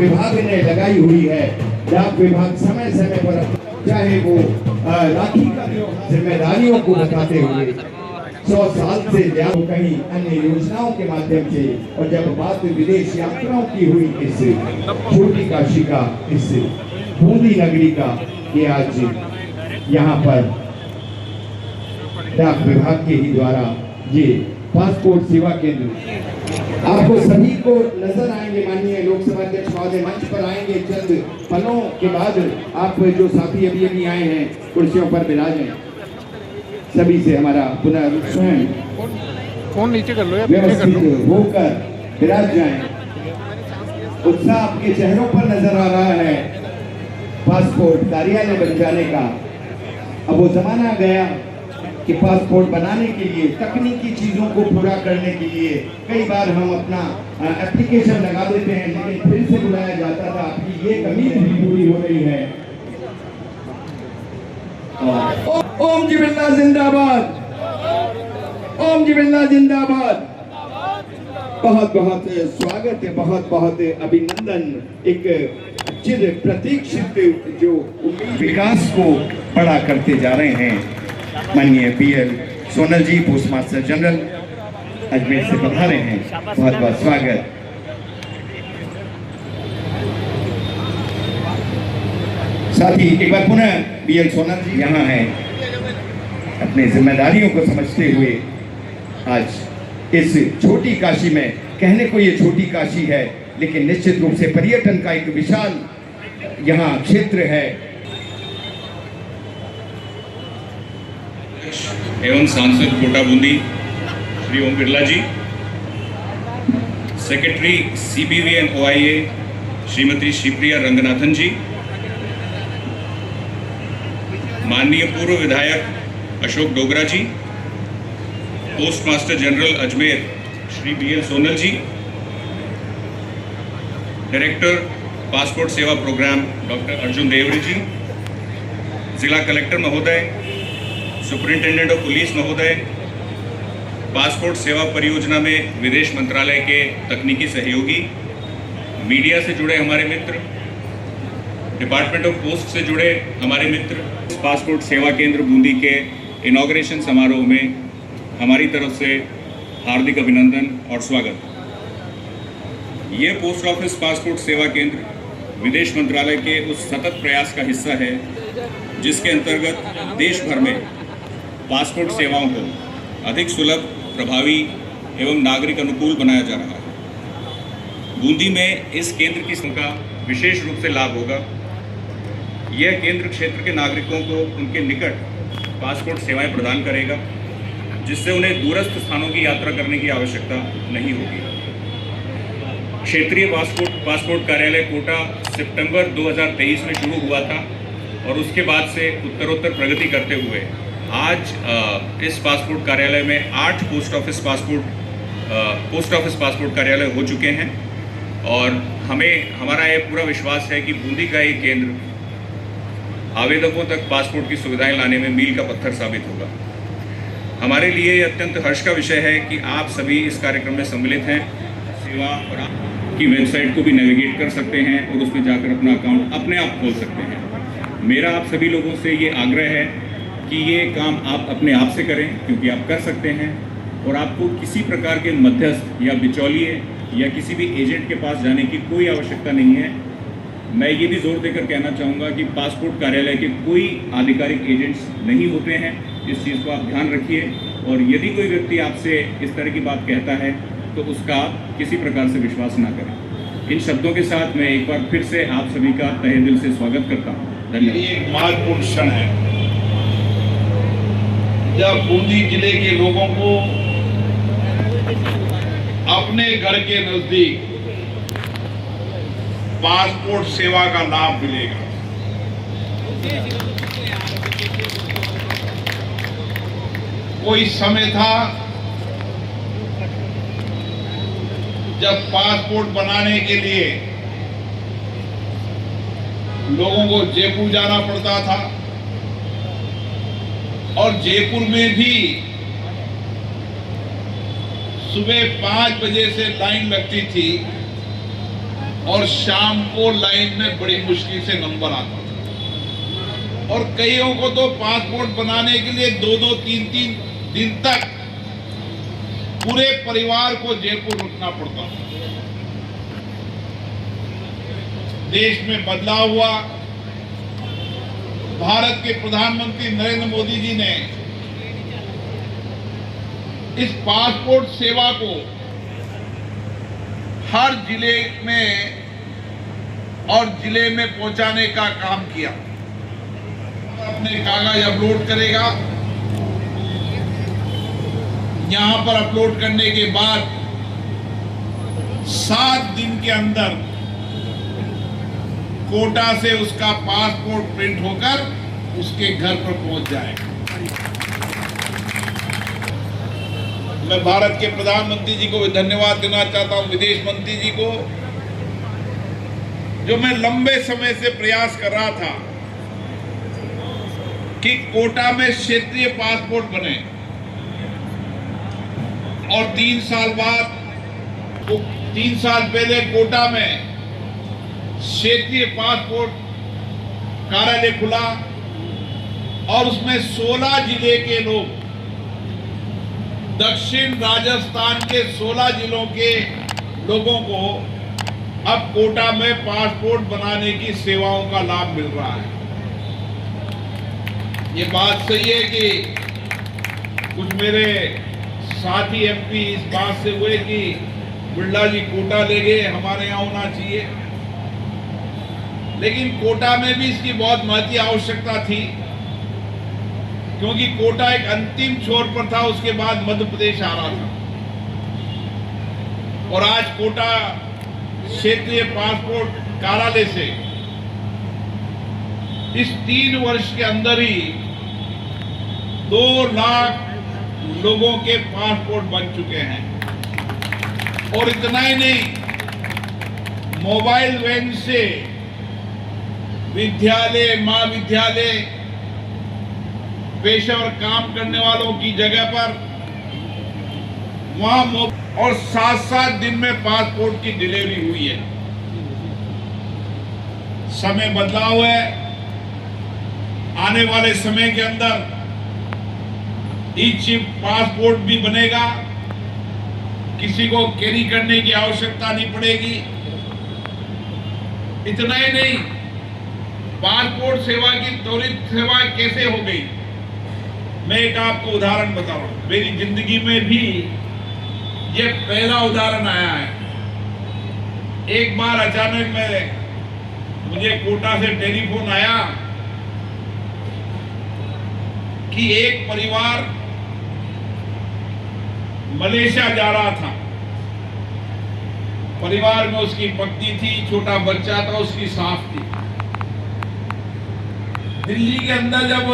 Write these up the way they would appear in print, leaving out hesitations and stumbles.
विभाग ने लगाई हुई है। डाक विभाग समय समय पर चाहे वो राखी का जिम्मेदारियों को बताते हुए 100 साल से ज्यादा कहीं अन्य योजनाओं के माध्यम से, और जब बात विदेश यात्राओं की हुई इस छोटी काशी का, इस बूंदी नगरी का, ये आज यहाँ पर डाक विभाग के ही द्वारा ये पासपोर्ट सेवा केंद्र आपको सभी को नजर आएंगे। माननीय लोकसभा अध्यक्ष महोदय मंच पर आएंगे चंद पलों के बाद। आप जो साथी अभी अभी आए हैं कुर्सियों पर विराजें, सभी से हमारा पुनः स्वयं फोन नीचे कर लो या व्यवस्थित होकर विराज जाएं। उत्साह आपके चेहरों पर नजर आ रहा है पासपोर्ट कार्यालय बन जाने का। अब वो जमाना गया कि पासपोर्ट बनाने के लिए, तकनीकी चीजों को पूरा करने के लिए कई बार हम अपना एप्लीकेशन लगा देते हैं, लेकिन फिर से बुलाया जाता था। आपकी ये कमी भी पूरी हो रही है। ओम जी बिरला जिंदाबाद, ओम जी बिरला जिंदाबाद। बहुत बहुत स्वागत है, बहुत बहुत अभिनंदन। एक चिर प्रतीक्षित जो विकास को बड़ा करते जा रहे हैं माननीय पीएल सोनल जी, पोस्ट मास्टर जनरल अजमेर से पधारे हैं। बहुत बहुत स्वागत। साथ ही एक बार पुनः पीएल सोनल जी यहाँ हैं, अपनी जिम्मेदारियों को समझते हुए आज इस छोटी काशी में, कहने को ये छोटी काशी है लेकिन निश्चित रूप से पर्यटन का एक विशाल यहाँ क्षेत्र है। एवं सांसद Kota Bundi Shri Om Birla ji, secretary CBV and OIA Shrimati Shivpriya Ranganathan ji, माननीय पूर्व विधायक Ashok Dogra ji, post master general Ajmer Shri BL Sonal ji, director passport Seva programme doctor Arjun Devri ji, जिला कलेक्टर महोदय, सुपरिंटेंडेंट ऑफ पुलिस महोदय, पासपोर्ट सेवा परियोजना में विदेश मंत्रालय के तकनीकी सहयोगी, मीडिया से जुड़े हमारे मित्र, डिपार्टमेंट ऑफ पोस्ट से जुड़े हमारे मित्र, पासपोर्ट सेवा केंद्र बूंदी के इनॉग्रेशन समारोह में हमारी तरफ से हार्दिक अभिनंदन और स्वागत। ये पोस्ट ऑफिस पासपोर्ट सेवा केंद्र विदेश मंत्रालय के उस सतत प्रयास का हिस्सा है जिसके अंतर्गत देश भर में पासपोर्ट सेवाओं को अधिक सुलभ, प्रभावी एवं नागरिक अनुकूल बनाया जा रहा है। बूंदी में इस केंद्र की का विशेष रूप से लाभ होगा। यह केंद्र क्षेत्र के नागरिकों को उनके निकट पासपोर्ट सेवाएं प्रदान करेगा, जिससे उन्हें दूरस्थ स्थानों की यात्रा करने की आवश्यकता नहीं होगी। क्षेत्रीय पासपोर्ट कार्यालय कोटा सितंबर 2023 में शुरू हुआ था और उसके बाद से उत्तरोत्तर प्रगति करते हुए आज इस पासपोर्ट कार्यालय में 8 पोस्ट ऑफिस पासपोर्ट कार्यालय हो चुके हैं और हमारा यह पूरा विश्वास है कि बूंदी का ये केंद्र आवेदकों तक पासपोर्ट की सुविधाएं लाने में मील का पत्थर साबित होगा। हमारे लिए ये अत्यंत हर्ष का विषय है कि आप सभी इस कार्यक्रम में सम्मिलित हैं। सेवा और की वेबसाइट को भी नेविगेट कर सकते हैं और उसमें जाकर अपना अकाउंट अपने आप खोल सकते हैं। मेरा आप सभी लोगों से ये आग्रह है कि ये काम आप अपने आप से करें, क्योंकि आप कर सकते हैं और आपको किसी प्रकार के मध्यस्थ या बिचौलिए या किसी भी एजेंट के पास जाने की कोई आवश्यकता नहीं है। मैं ये भी जोर देकर कहना चाहूँगा कि पासपोर्ट कार्यालय के कोई आधिकारिक एजेंट्स नहीं होते हैं। इस चीज़ को आप ध्यान रखिए और यदि कोई व्यक्ति आपसे इस तरह की बात कहता है तो उसका किसी प्रकार से विश्वास ना करें। इन शब्दों के साथ मैं एक बार फिर से आप सभी का तहे दिल से स्वागत करता हूँ। धन्यवाद। ये एक महत्वपूर्ण क्षण है जब बूंदी जिले के लोगों को अपने घर के नजदीक पासपोर्ट सेवा का लाभ मिलेगा। कोई समय था जब पासपोर्ट बनाने के लिए लोगों को जयपुर जाना पड़ता था और जयपुर में भी सुबह 5 बजे से लाइन लगती थी और शाम को लाइन में बड़ी मुश्किल से नंबर आता था और कईयों को तो पासपोर्ट बनाने के लिए 2-2, 3-3 दिन तक पूरे परिवार को जयपुर रुकना पड़ता था। देश में बदलाव हुआ। भारत के प्रधानमंत्री नरेंद्र मोदी जी ने इस पासपोर्ट सेवा को हर जिले में और जिले में पहुंचाने का काम किया। अपने कागज अपलोड करेगा, यहां पर अपलोड करने के बाद 7 दिन के अंदर कोटा से उसका पासपोर्ट प्रिंट होकर उसके घर पर पहुंच जाएगा। मैं भारत के प्रधानमंत्री जी को भी धन्यवाद देना चाहता हूं, विदेश मंत्री जी को, जो मैं लंबे समय से प्रयास कर रहा था कि कोटा में क्षेत्रीय पासपोर्ट बने और 3 साल बाद, 3 साल पहले कोटा में क्षेत्रीय पासपोर्ट कार्यालय खुला और उसमें 16 जिले के लोग, दक्षिण राजस्थान के 16 जिलों के लोगों को अब कोटा में पासपोर्ट बनाने की सेवाओं का लाभ मिल रहा है। ये बात सही है कि कुछ मेरे साथी एमपी इस बात से हुए कि बिरला जी कोटा ले गए, हमारे यहाँ होना चाहिए, लेकिन कोटा में भी इसकी बहुत महती आवश्यकता थी क्योंकि कोटा एक अंतिम छोर पर था, उसके बाद मध्य प्रदेश आ रहा था। और आज कोटा क्षेत्रीय पासपोर्ट कार्यालय से इस 3 वर्ष के अंदर ही 2 लाख लोगों के पासपोर्ट बन चुके हैं। और इतना ही नहीं, मोबाइल वैन से विद्यालय, महाविद्यालय, पेशेवर काम करने वालों की जगह पर वहां और 7-7 दिन में पासपोर्ट की डिलीवरी हुई है। समय बदलाव है। आने वाले समय के अंदर ई चिप पासपोर्ट भी बनेगा, किसी को कैरी करने की आवश्यकता नहीं पड़ेगी। इतना ही नहीं, पासपोर्ट सेवा की त्वरित सेवा कैसे हो गई, मैं एक आपको उदाहरण बताऊं। मेरी जिंदगी में भी ये पहला उदाहरण आया है। एक बार अचानक मुझे कोटा से टेलीफोन आया कि एक परिवार मलेशिया जा रहा था। परिवार में उसकी पत्नी थी, छोटा बच्चा था, उसकी सास थी। दिल्ली के अंदर जब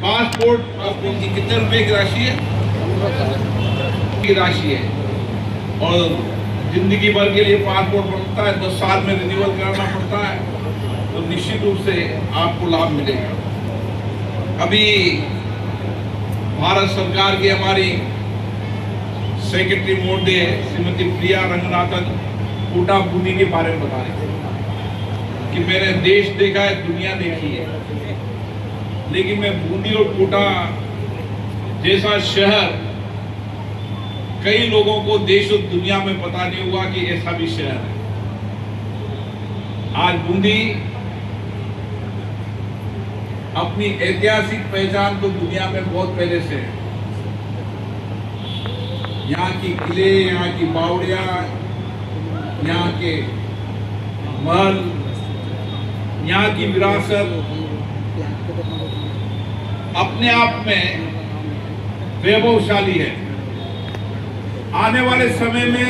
पासपोर्ट की कितने रुपए की राशि है, की राशि है, और जिंदगी भर के लिए पासपोर्ट बनता है, 10 साल में रिन्यूअल कराना पड़ता है, तो निश्चित रूप से आपको लाभ मिलेगा। अभी भारत सरकार की हमारी सेक्रेटरी महोदय श्रीमती प्रिया रंगनाथन कोटा बूंदी के बारे में बता रहे थे कि मैंने देश देखा है, दुनिया देखी है, लेकिन मैं बूंदी और कोटा जैसा शहर कई लोगों को देश और दुनिया में पता नहीं हुआ कि ऐसा भी शहर है। आज बूंदी अपनी ऐतिहासिक पहचान तो दुनिया में बहुत पहले से है। यहाँ की किले, यहाँ की बावड़िया, यहाँ के महल, यहाँ की विरासत अपने आप में वैभवशाली है। आने वाले समय में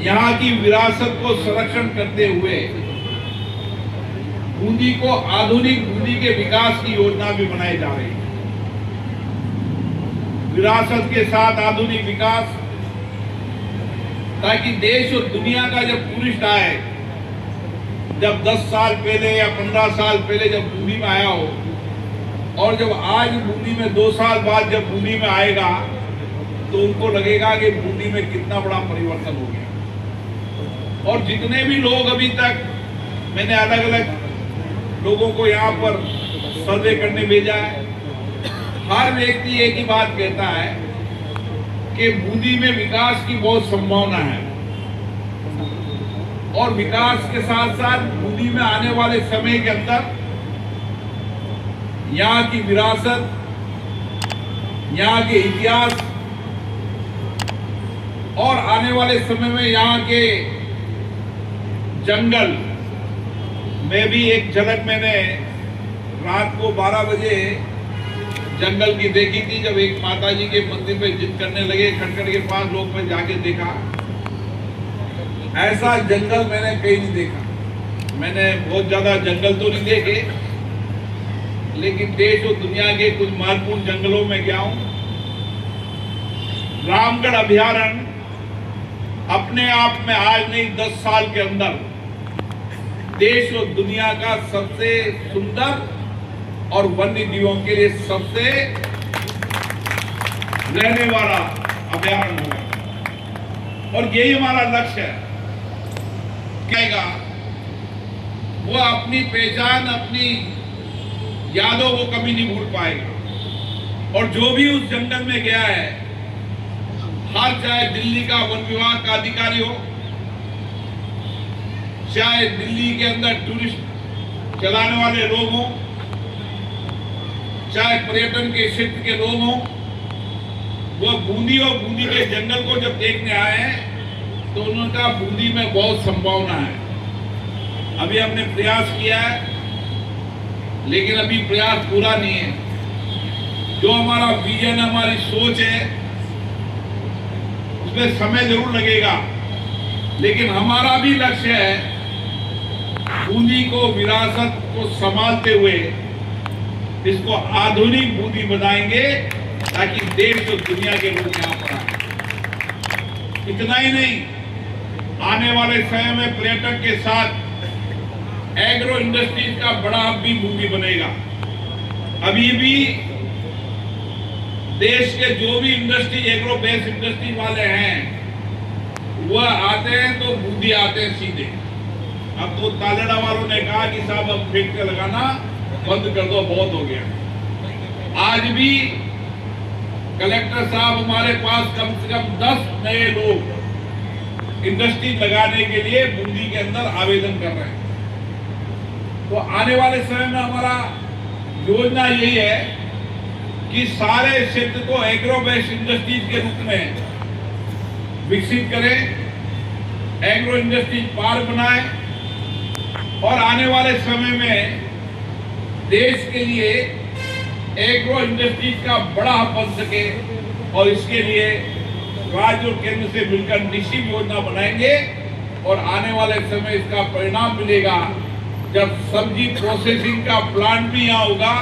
यहाँ की विरासत को संरक्षण करते हुए बूंदी को आधुनिक बूंदी के विकास की योजना भी बनाई जा रही है। विरासत के साथ आधुनिक विकास, ताकि देश और दुनिया का जब टूरिस्ट आए, जब 10 साल पहले या 15 साल पहले जब बूंदी में आया हो और जब आज बूंदी में 2 साल बाद जब बूंदी में आएगा, तो उनको लगेगा कि बूंदी में कितना बड़ा परिवर्तन हो गया। और जितने भी लोग अभी तक मैंने अलग अलग लोगों को यहाँ पर सर्वे करने भेजा है, हर व्यक्ति एक ही बात कहता है कि बूंदी में विकास की बहुत संभावना है और विकास के साथ साथ बूंदी में आने वाले समय के अंदर यहाँ की विरासत, यहाँ के इतिहास और आने वाले समय में यहाँ के जंगल में भी एक झलक मैंने रात को 12 बजे जंगल की देखी थी, जब एक माताजी के मंदिर पे जिद करने लगे खटखट के पास लोग, में जाके देखा ऐसा जंगल मैंने कहीं नहीं देखा। मैंने बहुत ज्यादा जंगल तो नहीं देखे, लेकिन देश और दुनिया के कुछ महत्वपूर्ण जंगलों में गया हूं। रामगढ़ अभयारण्य अपने आप में आज नहीं 10 साल के अंदर देश और दुनिया का सबसे सुंदर और वन्य जीवों के लिए सबसे रहने वाला अभयारण्य होगा और यही हमारा लक्ष्य है। कहेगा वो अपनी पहचान, अपनी यादों को कभी नहीं भूल पाएगा। और जो भी उस जंगल में गया है, हर चाहे दिल्ली का वन विभाग का अधिकारी हो, चाहे दिल्ली के अंदर टूरिस्ट चलाने वाले लोग हों, चाहे पर्यटन के क्षेत्र के लोग हों, वो बूंदी और बूंदी के जंगल को जब देखने आए हैं तो उनका बूंदी में बहुत संभावना है। अभी हमने प्रयास किया है, लेकिन अभी प्रयास पूरा नहीं है। जो हमारा विजन, हमारी सोच है, उसमें समय जरूर लगेगा, लेकिन हमारा भी लक्ष्य है बूंदी को, विरासत को संभालते हुए इसको आधुनिक बूंदी बनाएंगे ताकि देश और दुनिया के लोग यहाँ पर आए। इतना ही नहीं, आने वाले समय में पर्यटन के साथ एग्रो इंडस्ट्रीज का बड़ा हब भी बूंदी बनेगा। अभी भी देश के जो भी इंडस्ट्री, एग्रो बेस्ड इंडस्ट्री वाले हैं, वह आते हैं तो बूंदी आते हैं सीधे। अब तो तालेड़ा वालों ने कहा कि साहब अब फैक्ट्री लगाना बंद कर दो, बहुत हो गया। आज भी कलेक्टर साहब हमारे पास कम से कम 10 नए लोग इंडस्ट्री लगाने के लिए बूंदी के अंदर आवेदन कर रहे हैं। तो आने वाले समय में हमारा योजना यही है कि सारे क्षेत्र को एग्रो बेस्ड इंडस्ट्रीज के रूप में विकसित करें, एग्रो इंडस्ट्रीज पार्क बनाएं और आने वाले समय में देश के लिए एग्रो इंडस्ट्रीज का बड़ा हब बन सके। और इसके लिए राज्य और केंद्र से मिलकर निश्चित योजना बनाएंगे और आने वाले समय इसका परिणाम मिलेगा जब सब्जी प्रोसेसिंग का प्लांट भी यहाँ होगा,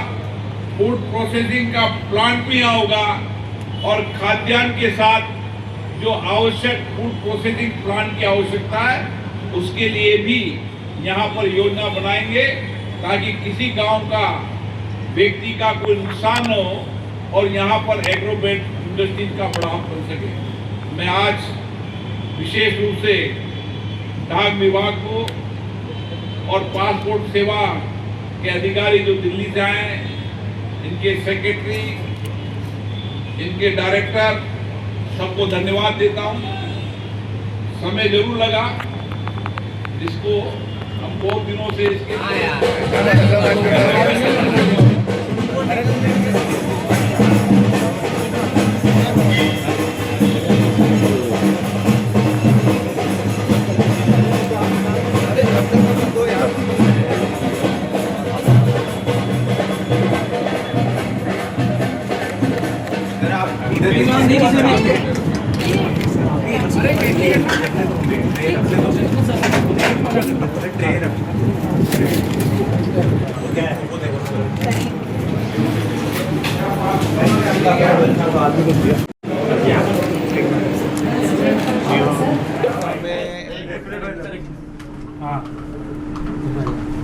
फूड प्रोसेसिंग का प्लांट भी यहाँ होगा और खाद्यान्न के साथ जो आवश्यक फूड प्रोसेसिंग प्लांट की आवश्यकता है उसके लिए भी यहाँ पर योजना बनाएंगे ताकि किसी गांव का, व्यक्ति का कोई नुकसान न हो और यहाँ पर एग्रोबेट इंडस्ट्रीज का बढ़ावा बन सके। मैं आज विशेष रूप से डाक विभाग को और पासपोर्ट सेवा के अधिकारी जो दिल्ली से आए हैं, इनके सेक्रेटरी, इनके डायरेक्टर, सबको धन्यवाद देता हूँ। समय जरूर लगा, इसको हम बहुत दिनों से इसके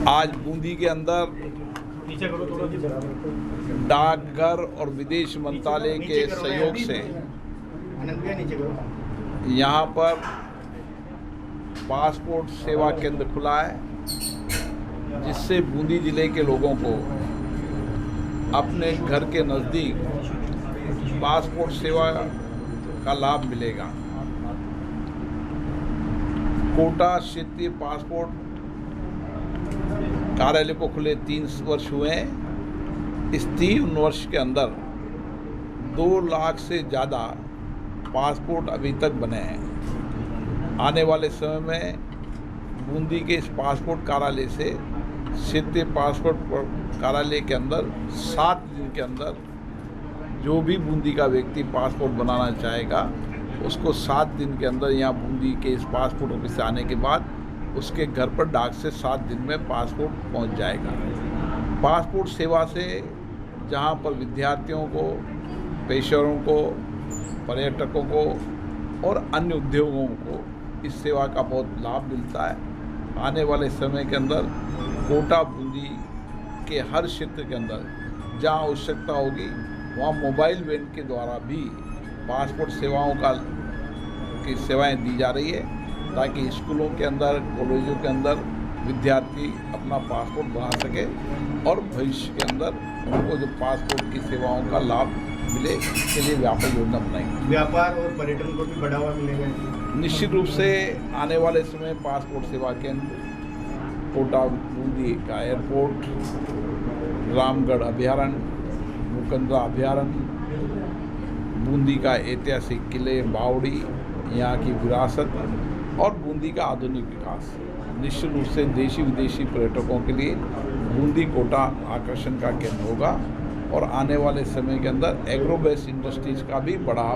आज बूंदी के अंदर डाकघर और विदेश मंत्रालय के सहयोग से यहाँ पर पासपोर्ट सेवा केंद्र खुला है, जिससे बूंदी जिले के लोगों को अपने घर के नज़दीक पासपोर्ट सेवा का लाभ मिलेगा। कोटा क्षेत्रीय पासपोर्ट कार्यालय को खुले 3 वर्ष हुए हैं। इस 3 वर्ष के अंदर 2 लाख से ज़्यादा पासपोर्ट अभी तक बने हैं। आने वाले समय में बूंदी के इस पासपोर्ट कार्यालय से क्षेत्रीय पासपोर्ट कार्यालय के अंदर 7 दिन के अंदर जो भी बूंदी का व्यक्ति पासपोर्ट बनाना चाहेगा उसको 7 दिन के अंदर यहाँ बूंदी के इस पासपोर्ट ऑफिस से आने के बाद उसके घर पर डाक से 7 दिन में पासपोर्ट पहुँच जाएगा। पासपोर्ट सेवा से जहाँ पर विद्यार्थियों को, पेशेवरों को, पर्यटकों को और अन्य उद्योगों को इस सेवा का बहुत लाभ मिलता है। आने वाले समय के अंदर कोटा बूंदी के हर क्षेत्र के अंदर जहाँ आवश्यकता होगी वहाँ मोबाइल वैन के द्वारा भी पासपोर्ट सेवाओं की सेवाएं दी जा रही है, ताकि स्कूलों के अंदर, कॉलेजों के अंदर विद्यार्थी अपना पासपोर्ट बना सके और भविष्य के अंदर उनको जो पासपोर्ट की सेवाओं का लाभ मिले, इसके लिए व्यापक योजना बनाएंगे। व्यापार और पर्यटन को भी बढ़ावा मिलेगा। निश्चित रूप से आने वाले समय पासपोर्ट सेवा केंद्र, कोटा बूंदी का एयरपोर्ट, रामगढ़ अभयारण्य, मुकंदरा अभयारण्य, बूंदी का ऐतिहासिक किले, बावड़ी, यहाँ की विरासत और बूंदी का आधुनिक विकास निश्चित रूप से देशी विदेशी पर्यटकों के लिए बूंदी कोटा आकर्षण का केंद्र होगा। और आने वाले समय के अंदर एग्रो बेस्ड इंडस्ट्रीज़ का भी बढ़ावा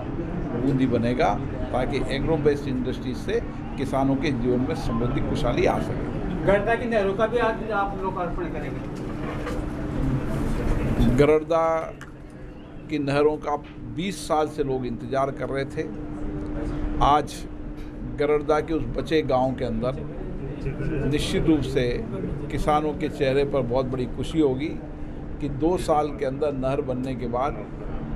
बूंदी बनेगा, ताकि एग्रो बेस्ड इंडस्ट्रीज से किसानों के जीवन में समृद्धि खुशहाली आ सके। गरदा की नहरों का भी आज आप लोकार्पण करेंगे। गरदा की नहरों का 20 साल से लोग इंतज़ार कर रहे थे। आज गरदा के उस बचे गांव के अंदर निश्चित रूप से किसानों के चेहरे पर बहुत बड़ी खुशी होगी कि 2 साल के अंदर नहर बनने के बाद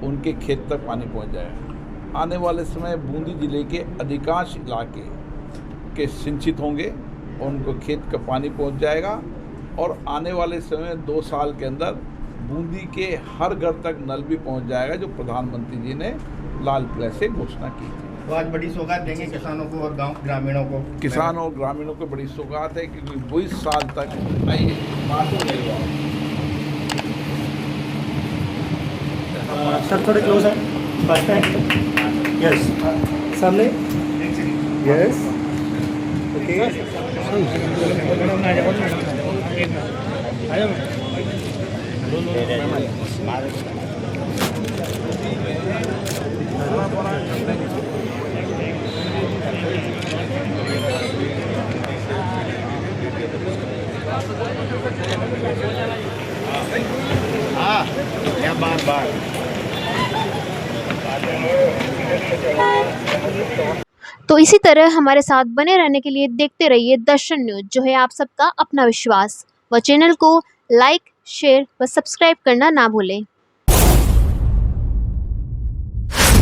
उनके खेत तक पानी पहुंच जाएगा। आने वाले समय बूंदी जिले के अधिकांश इलाके के सिंचित होंगे और उनको खेत का पानी पहुंच जाएगा। और आने वाले समय 2 साल के अंदर बूंदी के हर घर तक नल भी पहुंच जाएगा, जो प्रधानमंत्री जी ने लाल किले से घोषणा की थी। तो आज बड़ी सौगात देंगे किसानों को और गांव ग्रामीणों को। किसानों और ग्रामीणों को बड़ी सौगात है, क्योंकि 20 साल तक आइए सर थोड़े क्लोज है, फर्स्ट टाइम यस सामने यस ओके या बार तो इसी तरह हमारे साथ बने रहने के लिए देखते रहिए दर्शन न्यूज, जो है आप सबका अपना विश्वास। व चैनल को लाइक, शेयर व सब्सक्राइब करना ना भूलें।